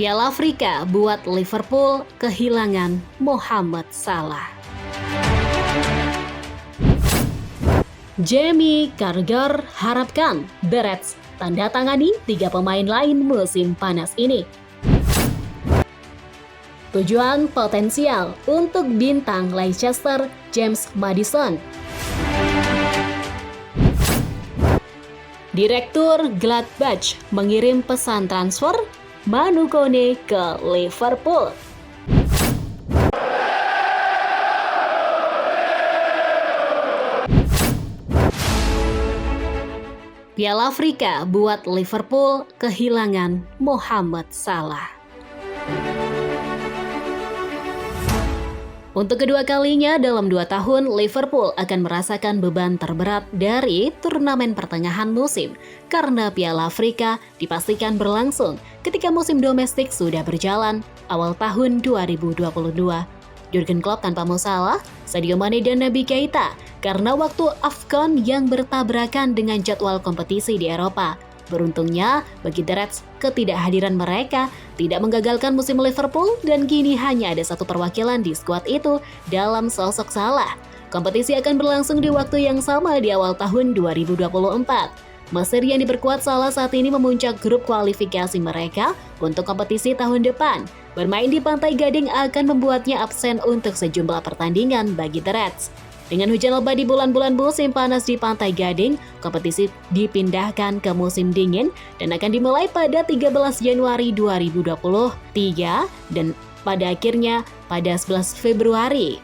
Piala Afrika buat Liverpool kehilangan Mohamed Salah. Jamie Carragher harapkan The Reds tanda tangani 3 pemain lain musim panas ini. Tujuan potensial untuk bintang Leicester James Maddison. Direktur Gladbach mengirim pesan transfer Manu Kone ke Liverpool. Piala Afrika buat Liverpool kehilangan Mohamed Salah. Untuk kedua kalinya dalam 2 tahun, Liverpool akan merasakan beban terberat dari turnamen pertengahan musim karena Piala Afrika dipastikan berlangsung ketika musim domestik sudah berjalan awal tahun 2022. Jurgen Klopp tanpa Mo Salah, Sadio Mane dan Naby Keita karena waktu AFCON yang bertabrakan dengan jadwal kompetisi di Eropa. Beruntungnya, bagi The Reds, ketidakhadiran mereka tidak menggagalkan musim Liverpool dan kini hanya ada 1 perwakilan di skuad itu dalam sosok Salah. Kompetisi akan berlangsung di waktu yang sama di awal tahun 2024. Mesir yang diperkuat Salah saat ini memuncak grup kualifikasi mereka untuk kompetisi tahun depan. Bermain di Pantai Gading akan membuatnya absen untuk sejumlah pertandingan bagi The Reds. Dengan hujan lebat di bulan-bulan musim panas di Pantai Gading, kompetisi dipindahkan ke musim dingin dan akan dimulai pada 13 Januari 2023 dan pada akhirnya pada 11 Februari.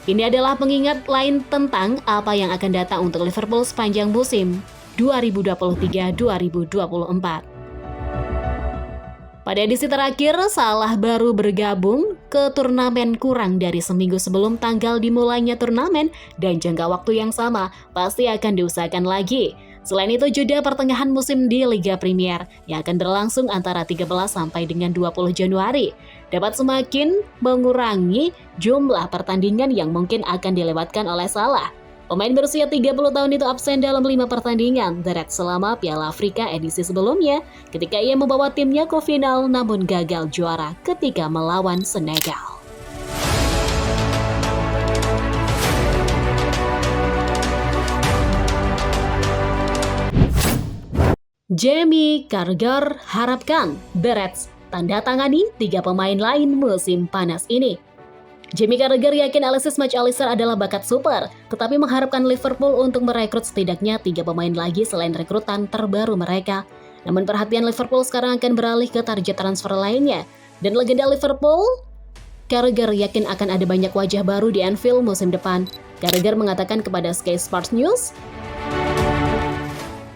Ini adalah pengingat lain tentang apa yang akan datang untuk Liverpool sepanjang musim 2023-2024. Pada edisi terakhir, Salah baru bergabung ke turnamen kurang dari seminggu sebelum tanggal dimulainya turnamen dan jangka waktu yang sama pasti akan diusahakan lagi. Selain itu, jeda pertengahan musim di Liga Premier yang akan berlangsung antara 13 sampai dengan 20 Januari dapat semakin mengurangi jumlah pertandingan yang mungkin akan dilewatkan oleh Salah. Pemain berusia 30 tahun itu absen dalam 5 pertandingan The Reds selama Piala Afrika edisi sebelumnya ketika ia membawa timnya ke final namun gagal juara ketika melawan Senegal. Jamie Carragher harapkan The Reds tanda tangani 3 pemain lain musim panas ini. Jamie Carragher yakin Alexis Mac Allister adalah bakat super, tetapi mengharapkan Liverpool untuk merekrut setidaknya 3 pemain lagi selain rekrutan terbaru mereka. Namun perhatian Liverpool sekarang akan beralih ke target transfer lainnya. Dan legenda Liverpool, Carragher yakin akan ada banyak wajah baru di Anfield musim depan. Carragher mengatakan kepada Sky Sports News,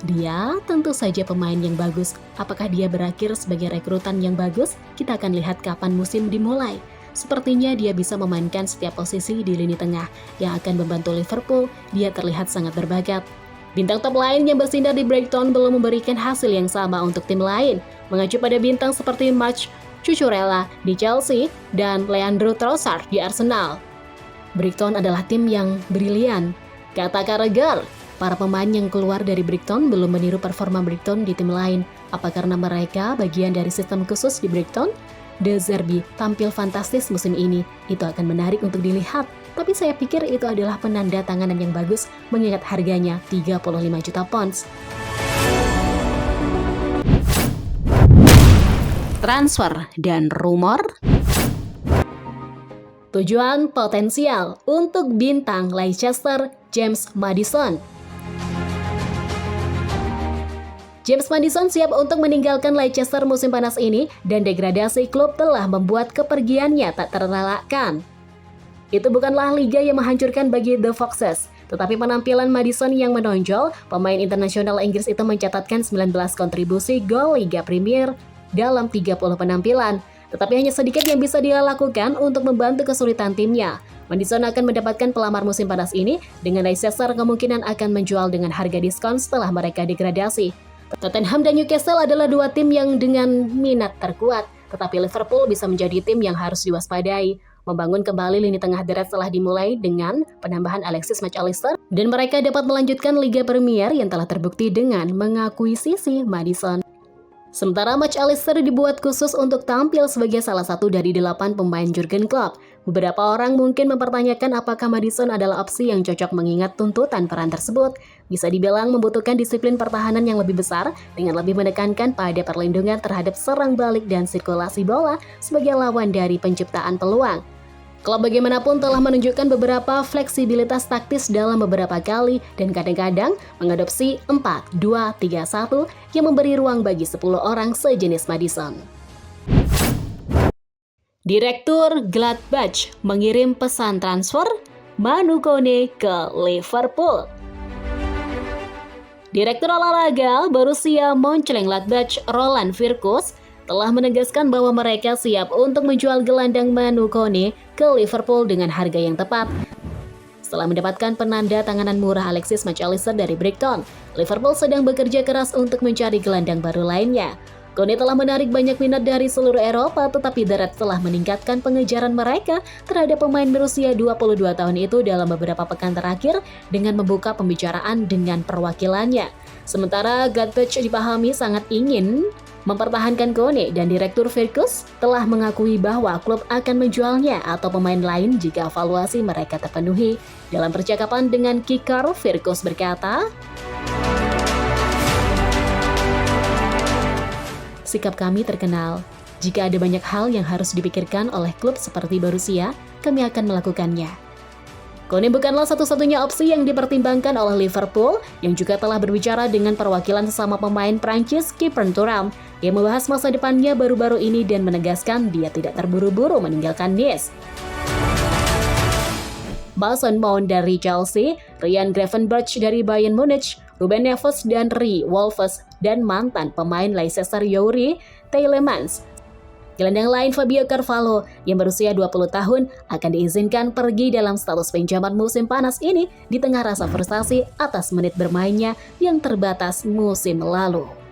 dia tentu saja pemain yang bagus. Apakah dia berakhir sebagai rekrutan yang bagus? Kita akan lihat kapan musim dimulai. Sepertinya dia bisa memainkan setiap posisi di lini tengah yang akan membantu Liverpool. Dia terlihat sangat berbakat. Bintang top lain yang bersinar di Brighton belum memberikan hasil yang sama untuk tim lain. Mengacu pada bintang seperti Marc Cucurella di Chelsea dan Leandro Trossard di Arsenal. Brighton adalah tim yang brilian, kata Carragher. Para pemain yang keluar dari Brighton belum meniru performa Brighton di tim lain. Apa karena mereka bagian dari sistem khusus di Brighton? De Zerbi tampil fantastis musim ini, itu akan menarik untuk dilihat. Tapi saya pikir itu adalah penanda tanganan yang bagus mengingat harganya 35 juta pounds. Transfer dan rumor. Tujuan potensial untuk bintang Leicester James Maddison. James Maddison siap untuk meninggalkan Leicester musim panas ini dan degradasi klub telah membuat kepergiannya tak terelakkan. Itu bukanlah liga yang menghancurkan bagi The Foxes, tetapi penampilan Maddison yang menonjol. Pemain internasional Inggris itu mencatatkan 19 kontribusi gol Liga Premier dalam 30 penampilan, tetapi hanya sedikit yang bisa dia lakukan untuk membantu kesulitan timnya. Maddison akan mendapatkan pelamar musim panas ini, dengan Leicester kemungkinan akan menjual dengan harga diskon setelah mereka degradasi. Tottenham dan Newcastle adalah 2 tim yang dengan minat terkuat, tetapi Liverpool bisa menjadi tim yang harus diwaspadai. Membangun kembali lini tengah The Reds telah dimulai dengan penambahan Alexis Mac Allister dan mereka dapat melanjutkan Liga Premier yang telah terbukti dengan mengakuisisi Maddison. Sementara Mac Allister dibuat khusus untuk tampil sebagai salah satu dari 8 pemain Jurgen Klopp. Beberapa orang mungkin mempertanyakan apakah Maddison adalah opsi yang cocok mengingat tuntutan peran tersebut. Bisa dibilang membutuhkan disiplin pertahanan yang lebih besar dengan lebih menekankan pada perlindungan terhadap serang balik dan sirkulasi bola sebagai lawan dari penciptaan peluang. Klopp bagaimanapun telah menunjukkan beberapa fleksibilitas taktis dalam beberapa kali dan kadang-kadang mengadopsi 4-2-3-1 yang memberi ruang bagi 10 orang sejenis Maddison. Direktur Gladbach mengirim pesan transfer Manu Kone ke Liverpool. Direktur olahraga Borussia Mönchengladbach Roland Virkus telah menegaskan bahwa mereka siap untuk menjual gelandang Manu Kone ke Liverpool dengan harga yang tepat. Setelah mendapatkan penanda tanganan murah Alexis Mac Allister dari Brighton, Liverpool sedang bekerja keras untuk mencari gelandang baru lainnya. Kone telah menarik banyak minat dari seluruh Eropa, tetapi The Reds telah meningkatkan pengejaran mereka terhadap pemain berusia 22 tahun itu dalam beberapa pekan terakhir dengan membuka pembicaraan dengan perwakilannya. Sementara Gladbach dipahami sangat ingin mempertahankan Kone dan Direktur Virkus telah mengakui bahwa klub akan menjualnya atau pemain lain jika valuasi mereka terpenuhi. Dalam percakapan dengan Kicker, Virkus berkata, "Sikap kami terkenal. Jika ada banyak hal yang harus dipikirkan oleh klub seperti Borussia, kami akan melakukannya." Kone bukanlah satu-satunya opsi yang dipertimbangkan oleh Liverpool, yang juga telah berbicara dengan perwakilan sesama pemain Prancis Kieran Thuram yang membahas masa depannya baru-baru ini dan menegaskan dia tidak terburu-buru meninggalkan Nice. Mason Mount dari Chelsea, Ryan Gravenberch dari Bayern Munich, Ruben Neves dan Rhys Wolves, dan mantan pemain Leicester Youri Tielemans. Gelandang lain Fabio Carvalho yang berusia 20 tahun akan diizinkan pergi dalam status pinjaman musim panas ini di tengah rasa frustasi atas menit bermainnya yang terbatas musim lalu.